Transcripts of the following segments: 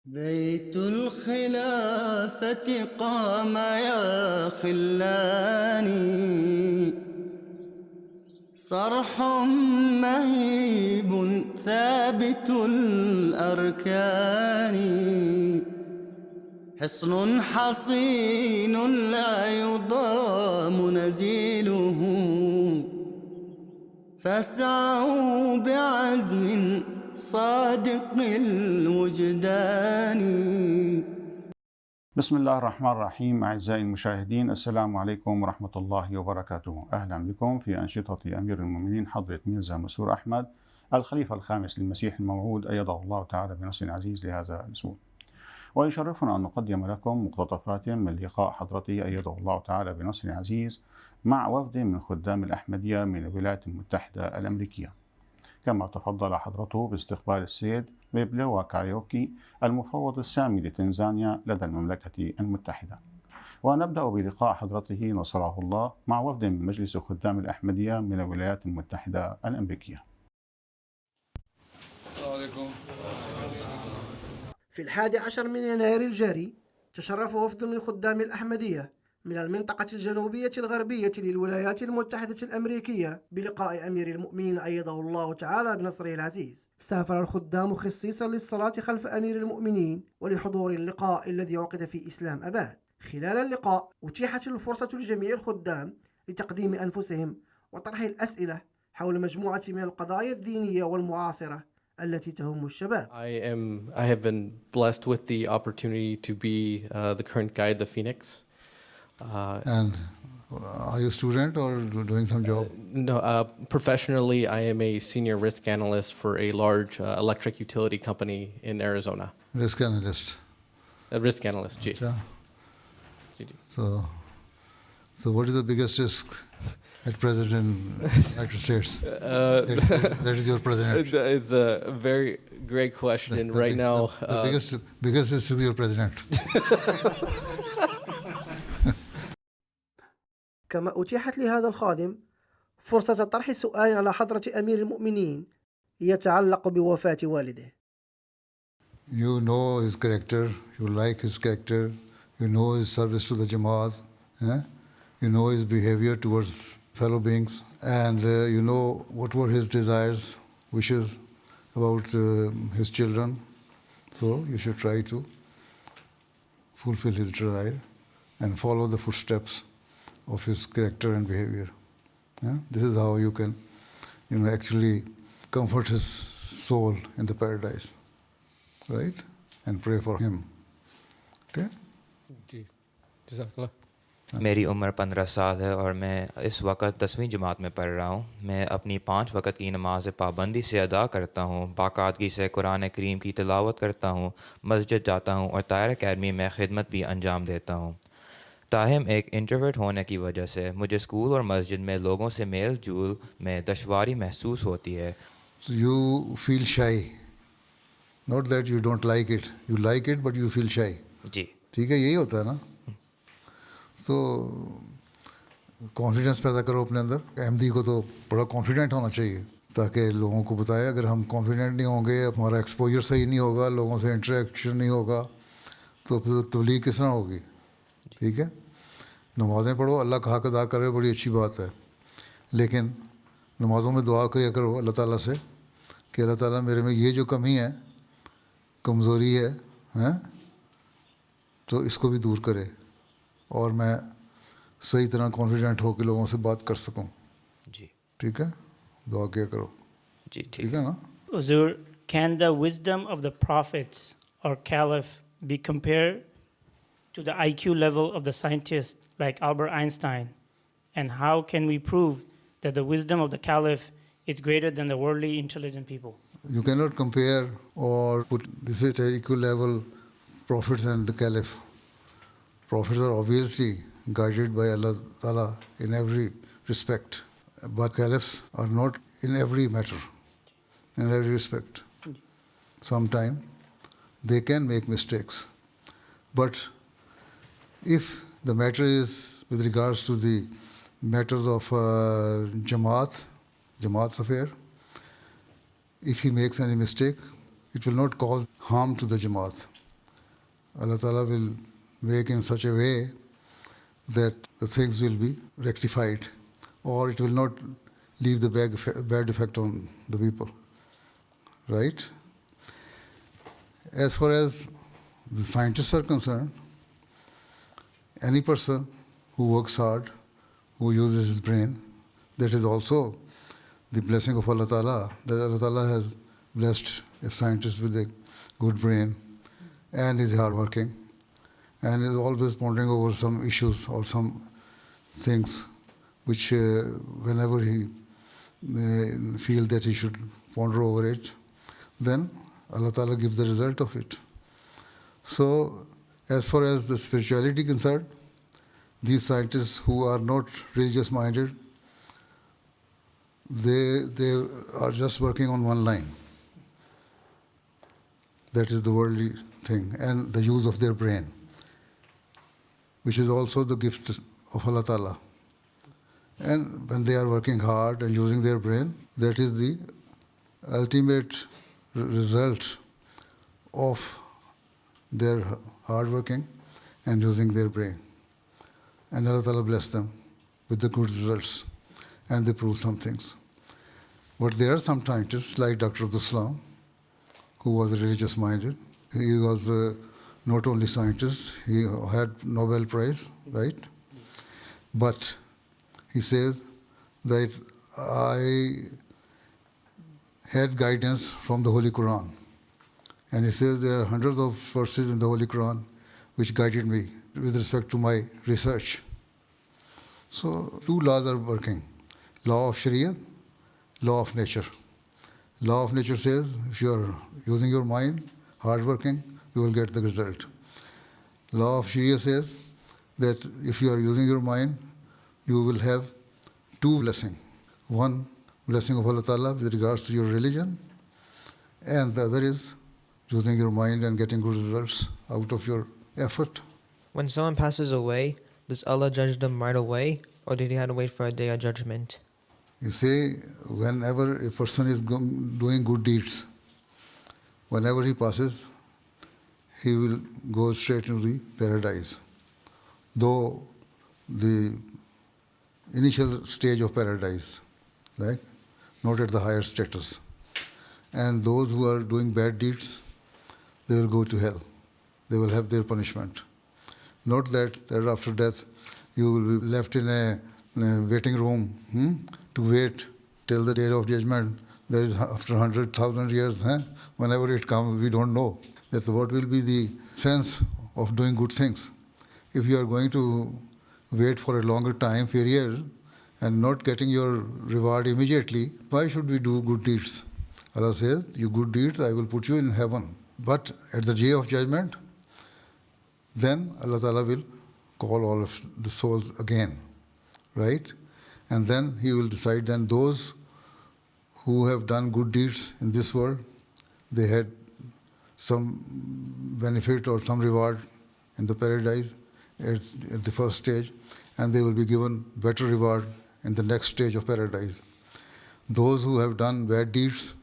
بيت الخلافة قام يا خلاني، صرح مهيب ثابت الأركان، حصن حصين لا يضام نزيله، فاسعوا بعزم صادق الوجدان. بسم الله الرحمن الرحيم. أعزائي المشاهدين، السلام عليكم ورحمة الله وبركاته. أهلا بكم في أنشطة أمير المؤمنين حضرة ميرزا مسرور أحمد الخليفة الخامس للمسيح الموعود، أيده الله تعالى بنصر عزيز لهذا الأسبوع. ويشرفنا أن نقدم لكم مقتطفات من لقاء حضرته أيده الله تعالى بنصر عزيز مع وفد من خدام الأحمدية من الولايات المتحدة الأمريكية، كما تفضل حضرته باستقبال السيد كايروكي المفوض السامي لتنزانيا لدى المملكة المتحدة. ونبدأ بلقاء حضرته نصره الله مع وفد من مجلس خدام الأحمدية من الولايات المتحدة الأمريكية. السلام عليكم. في 11 من يناير الجاري تشرف وفد من خدام الأحمدية من المنطقة الجنوبية الغربية للولايات المتحدة الأمريكية بلقاء أمير المؤمنين أيده الله تعالى بنصره العزيز. سافر الخدام خصيصا للصلاة خلف أمير المؤمنين ولحضور اللقاء الذي عقد في إسلام أباد. خلال اللقاء أتيحت الفرصة لجميع الخدام لتقديم أنفسهم وطرح الأسئلة حول مجموعة من القضايا الدينية والمعاصرة التي تهم الشباب. I have been blessed with the opportunity to be the current guide, the Phoenix. And are you a student or doing some job? No, professionally, I am a senior risk analyst for a large electric utility company in Arizona. Risk analyst. A risk analyst, G. Achha. So what is the biggest risk at present in United States? That is your president. It's a very great question. Right now, the biggest risk is your president. كما أتيحت لهذا الخادم فرصة طرح سؤال على حضرة أمير المؤمنين يتعلق بوفاة والده. You know his character, you like his character, you know his service to the Jamaat, you know his behavior towards fellow beings, and you know what were his desires, wishes about his children. So you should try to fulfill his desire and follow the footsteps of his character and behavior. This is how you can, actually comfort his soul in the paradise, right? And pray for him. Okay? मेरी उम्र 15 साल है और मैं इस वक्त 10वीं जमात में पढ़ रहा हूँ। मैं अपनी 5 वक्त की नमाज पाबंदी से अदा करता हूँ, बाकायदगी से कुरान करीम की तिलावत करता हूँ, मस्जिद जाता हूँ और तायर अकेडमी में खिदमत भी अंजाम देता हूँ। ताहम एक इंट्रोवर्ट होने की वजह से मुझे स्कूल और मस्जिद में लोगों से मेल जोल में दुश्वारी महसूस होती है। So you feel shy. Not that you don't like it. You like it but you feel shy. जी ठीक है, यही होता है ना। तो कॉन्फिडेंस पैदा करो अपने अंदर। अहमदी को तो बड़ा कॉन्फिडेंट होना चाहिए ताकि लोगों को बताए। अगर हम कॉन्फिडेंट नहीं होंगे, हमारा एक्सपोजर सही नहीं होगा, लोगों से इंटरेक्शन नहीं होगा, तो फिर तबलीग किस तरह होगी। ठीक है, नमाज़ें पढ़ो, अल्लाह का हक अदा करे, बड़ी अच्छी बात है, लेकिन नमाज़ों में दुआ करिए करो अल्लाह ताला से कि अल्लाह ताला मेरे में ये जो कमी है, कमज़ोरी है, तो इसको भी दूर करे और मैं सही तरह कॉन्फिडेंट हो के लोगों से बात कर सकूं। जी ठीक है, दुआ किया करो। जी ठीक है ना। Huzur, can the wisdom of the prophets or caliph be compared to the IQ level of the scientists like Albert Einstein? And how can we prove that the wisdom of the caliph is greater than the worldly intelligent people? You cannot compare or put this at equal level prophets and the caliph. Prophets are obviously guided by Allah Ta'ala in every respect, but caliphs are not in every matter, in every respect. Sometimes they can make mistakes, but if the matter is with regards to the matters of Jamaat's affair, if he makes any mistake, it will not cause harm to the Jamaat. Allah Ta'ala will make in such a way that the things will be rectified, or it will not leave the bad effect on the people. Right? As far as the scientists are concerned, any person who works hard, who uses his brain, that is also the blessing of Allah Ta'ala, that Allah Ta'ala has blessed a scientist with a good brain and is hardworking and is always pondering over some issues or some things which whenever he feel that he should ponder over it, then Allah Ta'ala gives the result of it. So, as far as the spirituality concerned, these scientists who are not religious minded, they are just working on one line. That is the worldly thing and the use of their brain, which is also the gift of Allah Ta'ala. And when they are working hard and using their brain, that is the ultimate result of their hard working and using their brain. And Allah Ta'ala bless them with the good results, and they prove some things. But there are some scientists like Dr. Abdul Salam, who was religious minded. He was not only scientist, he had Nobel Prize, right? But he says that I had guidance from the Holy Quran. And he says there are hundreds of verses in the Holy Quran which guided me with respect to my research. So two laws are working: law of Sharia, law of nature. Law of nature says if you are using your mind, hard working, you will get the result. Law of Sharia says that if you are using your mind, you will have two blessings. One blessing of Allah Ta'ala with regards to your religion, and the other is using your mind and getting good results out of your effort. When someone passes away, does Allah judge them right away, or did he have to wait for a day of judgment? You see, whenever a person is doing good deeds, whenever he passes, he will go straight into the paradise. Though the initial stage of paradise, like not at the higher status. And those who are doing bad deeds, they will go to hell. They will have their punishment. Not that after death you will be left in a waiting room to wait till the day of judgment. That is after 100,000 years. Whenever it comes, we don't know. That what will be the sense of doing good things. If you are going to wait for a longer time period and not getting your reward immediately, why should we do good deeds? Allah says, you good deeds, I will put you in heaven. But at the day of judgment, then Allah Ta'ala will call all of the souls again, right? And then He will decide then those who have done good deeds in this world, they had some benefit or some reward in the paradise at the first stage, and they will be given better reward in the next stage of paradise. Those who have done bad deeds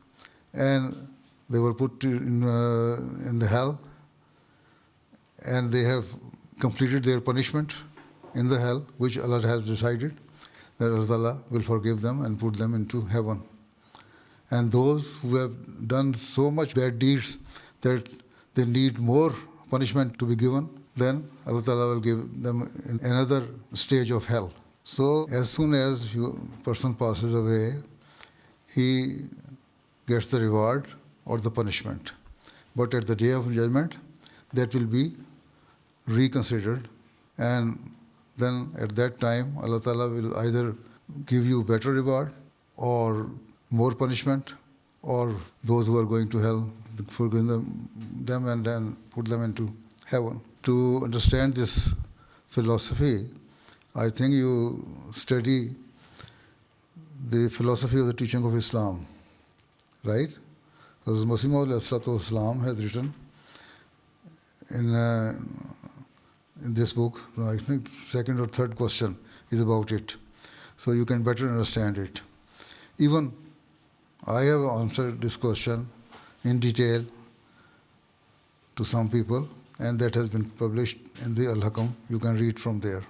and they were put in the hell, and they have completed their punishment in the hell, which Allah has decided that Allah will forgive them and put them into heaven. And those who have done so much bad deeds that they need more punishment to be given, then Allah Ta'ala will give them another stage of hell. So as soon as a person passes away, he gets the reward or the punishment. But at the day of judgment, that will be reconsidered, and then at that time Allah Ta'ala will either give you better reward or more punishment, or those who are going to hell, forgive them and then put them into heaven. To understand this philosophy, I think you study the philosophy of the teaching of Islam, right? Hazrat Masih Maud Islam has written in this book, I think second or third question is about it. So you can better understand it. Even I have answered this question in detail to some people, and that has been published in the Al-Hakam. You can read from there.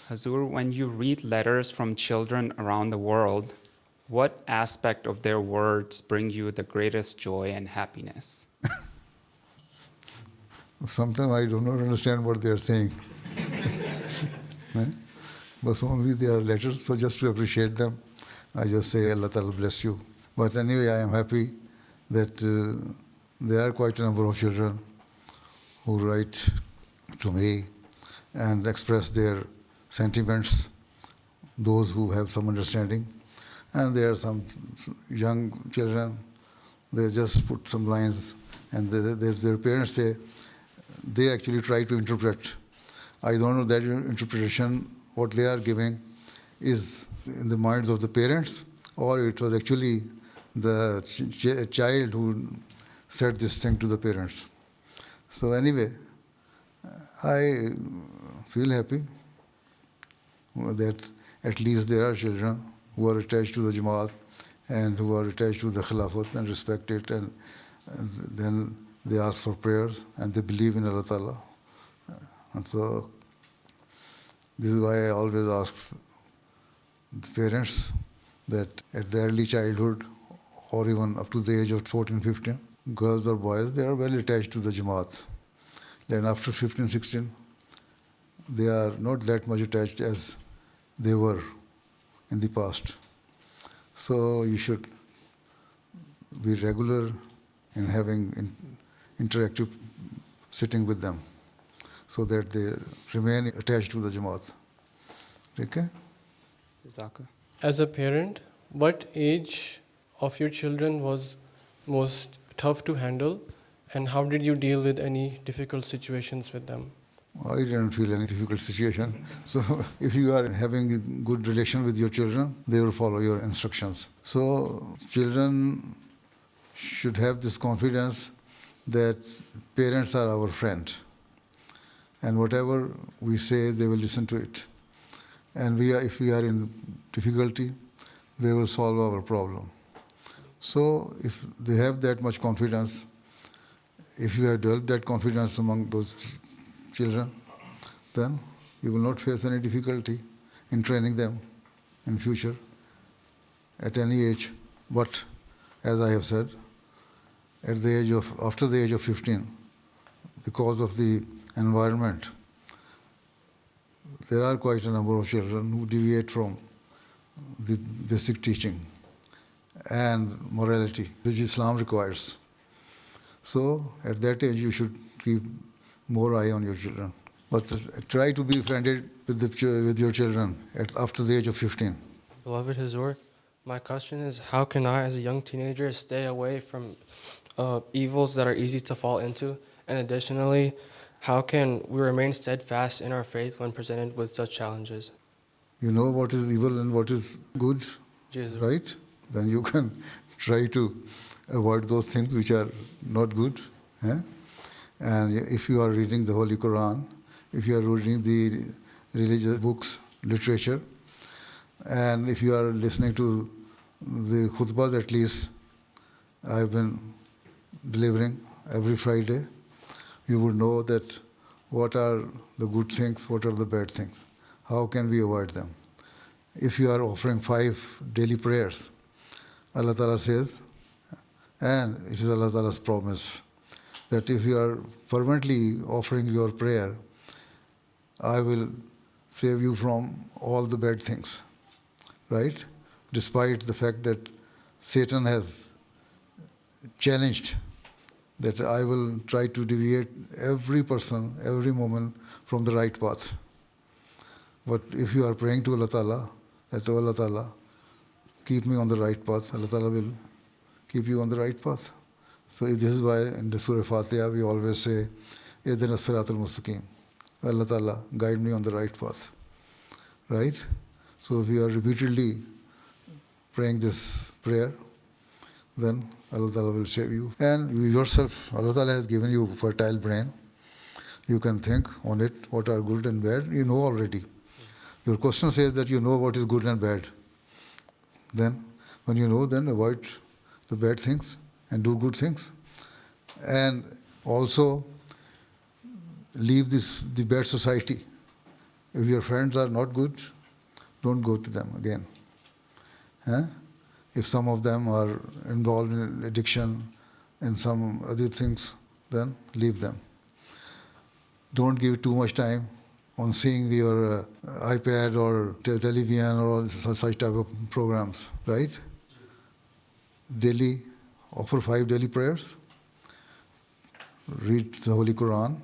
Hazur, when you read letters from children around the world, what aspect of their words bring you the greatest joy and happiness? Sometimes I do not understand what they are saying. But only they are letters, so just to appreciate them, I just say, Allah Ta'ala bless you. But anyway, I am happy that there are quite a number of children who write to me and express their sentiments, those who have some understanding. And there are some young children, they just put some lines, and their parents say, they actually try to interpret. I don't know that interpretation, what they are giving, is in the minds of the parents, or it was actually the child who said this thing to the parents. So anyway, I feel happy that at least there are children who are attached to the Jamaat and who are attached to the Khilafat and respect it, and then they ask for prayers and they believe in Allah Ta'ala. And so this is why I always ask the parents that at the early childhood or even up to the age of 14, 15, girls or boys, they are well attached to the Jamaat. Then after 15, 16, they are not that much attached as they were in the past. So you should be regular in having interactive sitting with them so that they remain attached to the Jamaat. Okay? Jazakallah. As a parent, what age of your children was most tough to handle, and how did you deal with any difficult situations with them? I didn't feel any difficult situation. So if you are having a good relation with your children, they will follow your instructions. So children should have this confidence that parents are our friend. And whatever we say, they will listen to it. And if we are in difficulty, they will solve our problem. So if they have that much confidence, if you have developed that confidence among those children, then you will not face any difficulty in training them in future at any age. But as I have said, after the age of 15, because of the environment, there are quite a number of children who deviate from the basic teaching and morality which Islam requires. So at that age you should keep more eye on your children. But try to be friendly with your children after the age of 15. Beloved Hazur, my question is, how can I as a young teenager stay away from evils that are easy to fall into? And additionally, how can we remain steadfast in our faith when presented with such challenges? You know what is evil and what is good, Jesus. Right? Then you can try to avoid those things which are not good. And if you are reading the Holy Quran, if you are reading the religious books, literature, and if you are listening to the khutbahs, at least I've been delivering every Friday, you would know that what are the good things, what are the bad things. How can we avoid them? If you are offering 5 daily prayers, Allah Ta'ala says, and it is Allah Ta'ala's promise, that if you are fervently offering your prayer, I will save you from all the bad things, right? Despite the fact that Satan has challenged that I will try to deviate every person, every moment from the right path. But if you are praying to Allah Ta'ala, that Allah Ta'ala, keep me on the right path, Allah Ta'ala will keep you on the right path. So this is why in the Surah Fatiha we always say, Ihdina as-siratal mustaqim. Allah Ta'ala, guide me on the right path. Right? So if you are repeatedly praying this prayer, then Allah Ta'ala will save you. And you yourself, Allah Ta'ala has given you a fertile brain. You can think on it, what are good and bad. You know already. Your question says that you know what is good and bad. Then, when you know, then avoid the bad things and do good things. And also, leave the bad society. If your friends are not good, don't go to them again. If some of them are involved in addiction and some other things, then leave them. Don't give too much time on seeing your iPad or television or such type of programs, right? Daily, offer 5 daily prayers, read the Holy Quran,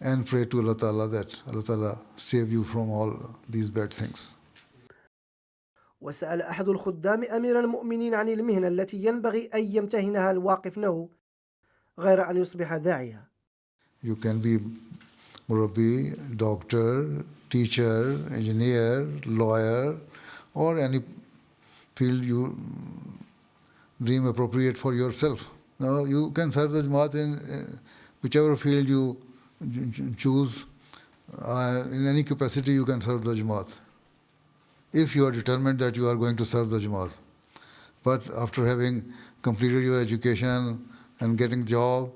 and pray to Allah Ta'ala that Allah Ta'ala save you from all these bad things. وسأل أحد الخدام أمير المؤمنين عن المهنة التي ينبغي أن يمتهنها الواقف له غير أن يصبح داعية. You can be murabbi, doctor, teacher, engineer, lawyer, or any field you deem appropriate for yourself. Now you can serve the Jamaat in whichever field you choose. In any capacity you can serve the Jamaat, if you are determined that you are going to serve the Jamaat. But after having completed your education and getting job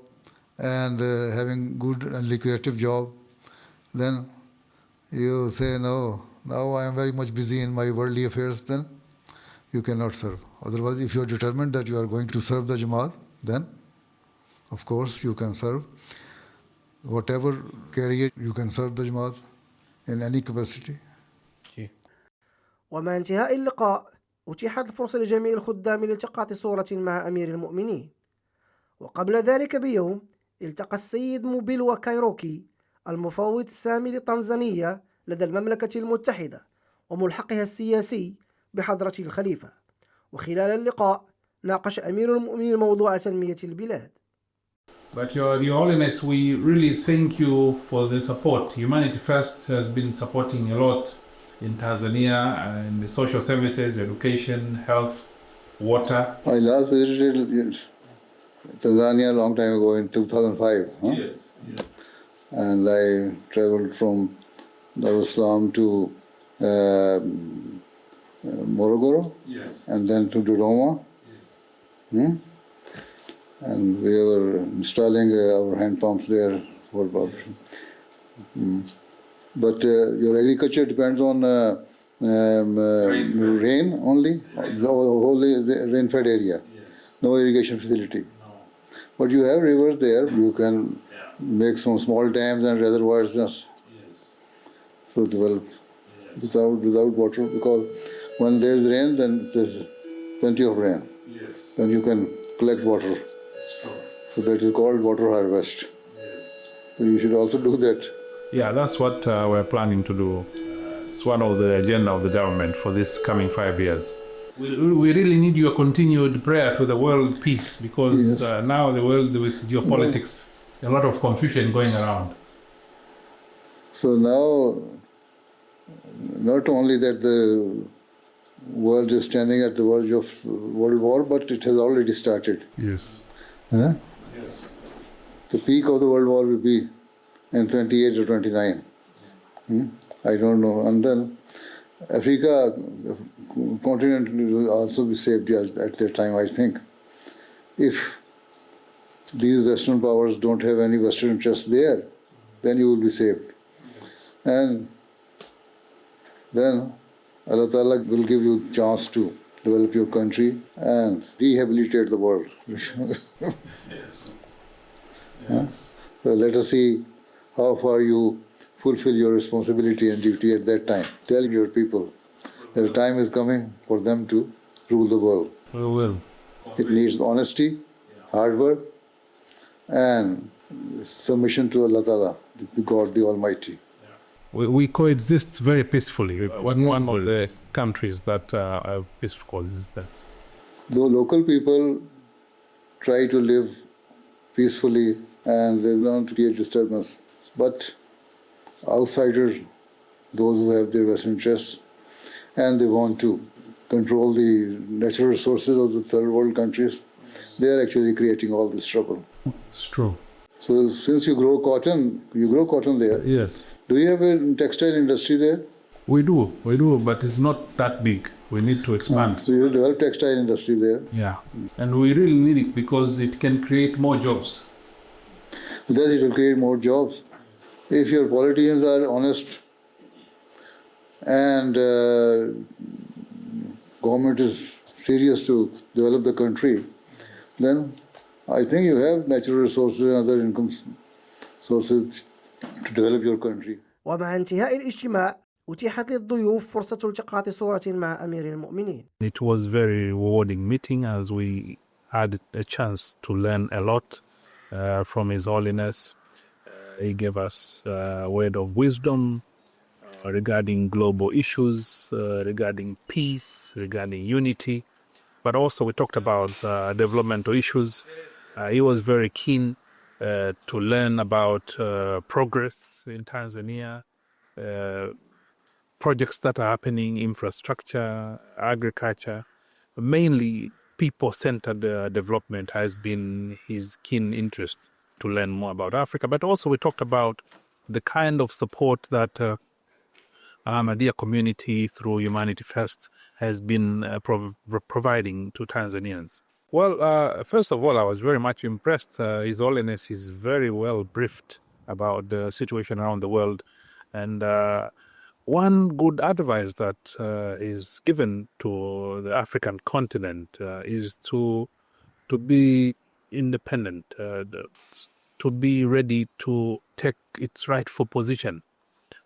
and having good and lucrative job, then you say, no, now I am very much busy in my worldly affairs, then you cannot serve. Otherwise, if you are determined that you are going to serve the Jamaat, then of course you can serve. Whatever career you can serve the Jamaat in any capacity. ومع انتهاء اللقاء أتيحت الفرصة لجميع الخدام لالتقاط صورة مع أمير المؤمنين. وقبل ذلك بيوم التقى السيد mobile كايروكي المفوض السامي لتنزانيا لدى المملكة المتحدة وملحقها السياسي بحضرة الخليفة. وخلال اللقاء ناقش أمير المؤمنين موضوع تنمية البلاد. But Your Holiness, we really thank you for the support. Humanity First has been supporting a lot in Tanzania and the social services, education, health, water. I last visited Tanzania a long time ago in 2005. Yes. And I traveled from Dar es Salaam to Morogoro. Yes. And then to Dodoma. Yes. And we were installing our hand pumps there for population. But your agriculture depends on rain only, the whole rain-fed area. Yes. No irrigation facility. No. But you have rivers there. You can make some small dams and reservoirs just so develop without water, because when there's rain, then there's plenty of rain. Yes. Then you can collect water. It's true. So that is called water harvest. Yes. So you should also do that. Yeah, that's what we're planning to do. It's one of the agenda of the government for this coming 5 years. We really need your continued prayer to the world peace, because now the world with geopolitics, a lot of confusion going around. So now, not only that the world is standing at the verge of world war, but it has already started. Yes. Yes. The peak of the world war will be in 28 or 29. I don't know. And then Africa continent will also be saved at that time, I think. If these Western powers don't have any Western interest there, then you will be saved. And then Allah Ta'ala will give you the chance to develop your country and rehabilitate the world. Yes. So let us see how far you fulfill your responsibility and duty at that time. Tell your people that the time is coming for them to rule the world. We will. It needs honesty, hard work, and submission to Allah Ta'ala, the God, the Almighty. We coexist very peacefully. One of the countries that have peaceful coexistence. The local people try to live peacefully and they don't create disturbance. But outsiders, those who have their Western interests, and they want to control the natural resources of the third world countries, they are actually creating all this trouble. It's true. So since you grow cotton there. Yes. Do you have a textile industry there? We do, but it's not that big. We need to expand. So you develop textile industry there. Yeah, and we really need it because it can create more jobs. Thus it will create more jobs. If your politicians are honest and government is serious to develop the country, then I think you have natural resources and other income sources to develop your country. ومع انتهاء الاجتماع أتيحت للضيوف فرصة التقاط صورة مع أمير المؤمنين. It was very rewarding meeting as we had a chance to learn a lot from His Holiness. He gave us a word of wisdom regarding global issues, regarding peace, regarding unity. But also we talked about developmental issues. He was very keen to learn about progress in Tanzania, projects that are happening, infrastructure, agriculture. Mainly people-centered development has been his keen interest to learn more about Africa. But also we talked about the kind of support that Ahmadiyya community through Humanity First has been providing to Tanzanians. Well, first of all, I was very much impressed. His Holiness is very well briefed about the situation around the world. And one good advice that is given to the African continent is to be independent, to be ready to take its rightful position,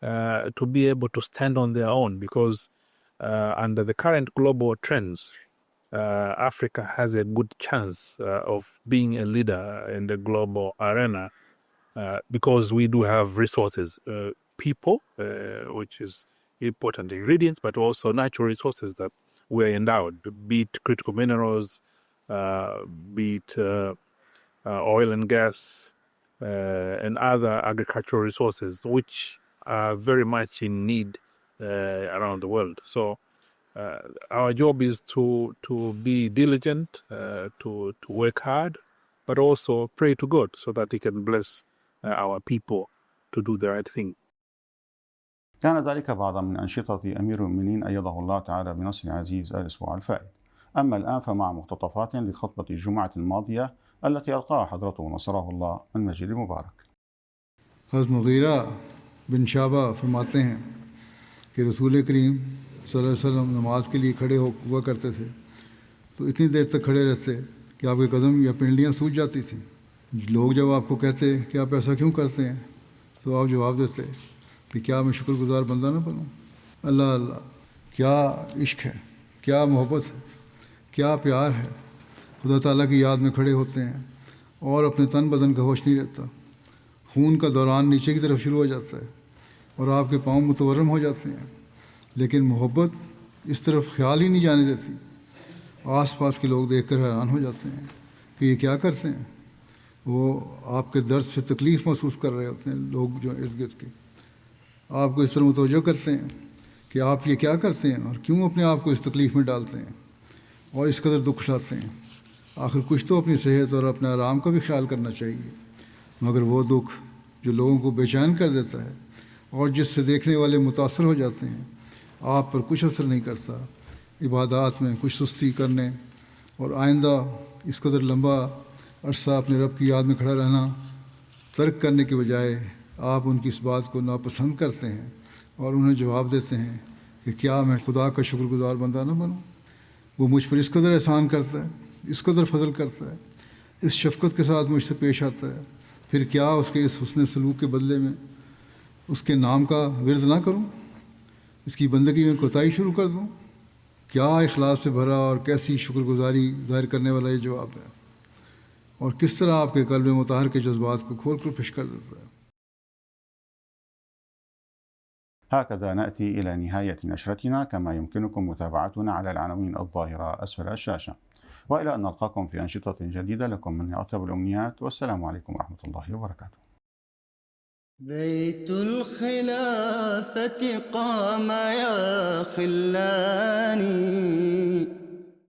to be able to stand on their own, because under the current global trends, Africa has a good chance of being a leader in the global arena because we do have resources, people, which is important ingredients, but also natural resources that we're endowed, be it critical minerals, be it oil and gas, and other agricultural resources, which are very much in need around the world. So our job is to be diligent, to work hard, but also pray to God so that He can bless our people to do the right thing. كان ذلك بعضا من أنشطة أمير المؤمنين أيده الله تعالى بنصر عزيز الأسبوع الفائت. أما الآن فمع مقتطفات لخطبة الجمعة الماضية التي ألقاها حضرته نصره الله من مسجد المبارك. حضرت مغیرہ بن شعبہ فرماتے ہیں کہ رسول کریم صلی اللہ علیہ وسلم نماز کے لیے کھڑے ہوا کرتے تھے تو اتنی دیر تک کھڑے رہتے کہ آپ کے قدم یا پنڈلیاں سوج جاتی تھیں. لوگ جب آپ کو کہتے کہ آپ ایسا کیوں کرتے ہیں تو آپ جواب دیتے کہ کیا میں شکر گزار بندہ نہ بنوں. اللہ اللہ، کیا عشق ہے، کیا محبت ہے، کیا پیار ہے. خدا تعالیٰ کی یاد میں کھڑے ہوتے ہیں اور اپنے تن بدن کا ہوش نہیں رہتا. خون کا دوران نیچے کی طرف شروع ہو جاتا ہے اور آپ کے پاؤں متورم ہو جاتے ہیں، لیکن محبت اس طرف خیال ہی نہیں جانے دیتی. آس پاس کے لوگ دیکھ کر حیران ہو جاتے ہیں کہ یہ کیا کرتے ہیں. وہ آپ کے درد سے تکلیف محسوس کر رہے ہوتے ہیں. لوگ جو ارد گرد کے آپ کو اس طرح متوجہ کرتے ہیں کہ آپ یہ کیا کرتے ہیں اور کیوں اپنے آپ کو اس تکلیف میں ڈالتے ہیں اور اس قدر دکھ اٹھاتے ہیں. آخر کچھ تو اپنی صحت اور اپنے آرام کا بھی خیال کرنا چاہیے. مگر وہ دکھ جو لوگوں کو بے چین کر دیتا ہے اور جس سے دیکھنے والے متاثر ہو جاتے ہیں، آپ پر کچھ اثر نہیں کرتا. عبادات میں کچھ سستی کرنے اور آئندہ اس قدر لمبا عرصہ اپنے رب کی یاد میں کھڑا رہنا ترک کرنے کے بجائے آپ ان کی اس بات کو ناپسند کرتے ہیں اور انہیں جواب دیتے ہیں کہ کیا میں خدا کا شکر گزار بندہ نہ بنوں. وہ مجھ پر اس قدر احسان کرتا ہے، اس قدر فضل کرتا ہے، اس شفقت کے ساتھ مجھ سے پیش آتا ہے، پھر کیا اس کے اس حسن سلوک کے بدلے میں اس کے نام کا ورد نہ کروں، اس کی بندگی میں کوتاہی شروع کر دوں. کیا اخلاص سے بھرا اور کیسی شکر گزاری ظاہر کرنے والا یہ جواب ہے، اور کس طرح آپ کے قلب مطہر کے جذبات کو کھول کر پیش کر دیتا ہے. هكذا نأتي إلى نهاية نشرتنا، كما يمكنكم متابعتنا على العناوين الظاهرة أسفل الشاشة. وإلى أن نلقاكم في أنشطة جديدة، لكم مني أطيب الأمنيات، والسلام عليكم ورحمة الله وبركاته. بيت الخلافة قام يا خلاني